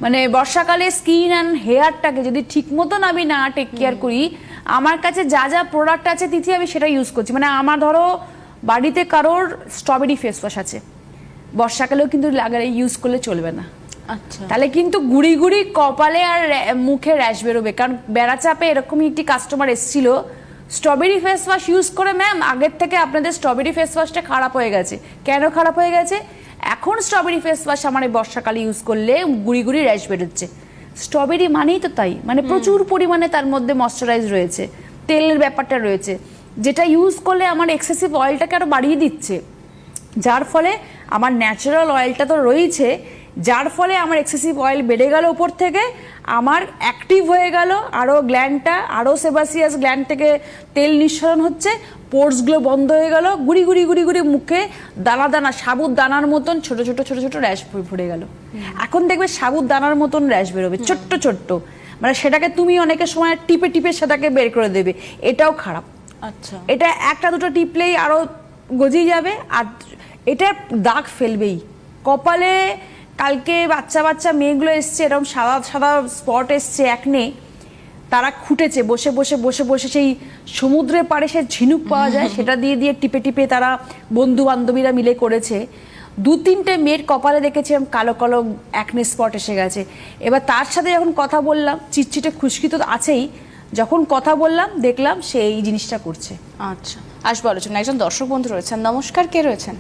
মানে বর্ষাকালে skin and হেয়ারটাকে যদি ঠিক মতন আমি না টেক কেয়ার করি, আমার কাছে যা যা প্রোডাক্ট আছে তিথি আমি সেটা ইউজ করছি। মানে আমার ধরো বাড়িতে কারোর স্ট্রবেরি ফেস ওয়াশ আছে, বর্ষাকালেও কিন্তু লাগালে ইউজ করলে চলবে না। আচ্ছা, তাহলে কিন্তু গুড়ি গুড়ি কপালে আর মুখে র্যাশ বেরোবে। কারণ বেড়া চাপে এরকমই একটি কাস্টমার এসেছিল, স্ট্রবেরি ফেস ওয়াশ ইউজ করে ম্যাম আগের থেকে আপনাদের স্ট্রবেরি ফেস ওয়াশটা খারাপ হয়ে গেছে। কেন খারাপ হয়ে গেছে? এখন স্ট্রবেরি ফেস ওয়াশ আমার এই বর্ষাকালে ইউজ করলে গুড়ি গুড়ি র্যাশ বেরোচ্ছে। স্ট্রবেরি মানেই তো তাই, মানে প্রচুর পরিমাণে তার মধ্যে ময়শ্চারাইজ রয়েছে, তেলের ব্যাপারটা রয়েছে, যেটা ইউজ করলে আমার এক্সেসিভ অয়েলটাকে আরো বাড়িয়ে দিচ্ছে। যার ফলে আমার ন্যাচারাল অয়েলটা তো রয়েছে, যার ফলে আমার এক্সেসিভ অয়েল বেড়ে গেল উপর থেকে, আমার অ্যাক্টিভ হয়ে গেল আরও গ্ল্যান্ডটা, আরও সেবাসিয়াস গ্ল্যান্ড থেকে তেল নিঃসরণ হচ্ছে, পোর্সগুলো বন্ধ হয়ে গেল, গুড়ি গুড়ি গুড়ি গুড়ি মুখে দানা দানা সাবুত দানার মতন ছোট ছোট ছোট ছোট র্যাশ ফুটে গেল। এখন দেখবে সাবুত দানার মতন র্যাশ বেরোবে, ছোট্ট ছোট্ট, মানে সেটাকে তুমি অনেকের সময় টিপে টিপে সেটাকে বের করে দেবে, এটাও খারাপ। আচ্ছা, এটা একটা দুটো টিপলেই আরো গজিয়ে যাবে, আর এটা দাগ ফেলবেই কপালে। কালকে বাচ্চা বাচ্চা মেয়েগুলো এসছে, এরকম সাদা সাদা স্পট এসছে একনে, তারা খুঁটেছে বসে বসে বসে বসে, সেই সমুদ্রের পাড়ে সে ঝিনুক পাওয়া যায় সেটা দিয়ে দিয়ে টিপে টিপে তারা বন্ধু বান্ধবীরা মিলে করেছে। 2-3টে মেয়ের কপালে দেখেছি কালো কালো একনে স্পট এসে গেছে। এবার তার সাথে যখন কথা বললাম, চিটচিটে খুশকি তো আছেই, যখন কথা বললাম দেখলাম সে এই জিনিসটা করছে। আচ্ছা, আসবো আলোচনা। একজন দর্শক বন্ধু রয়েছেন, নমস্কার, কে রয়েছেন?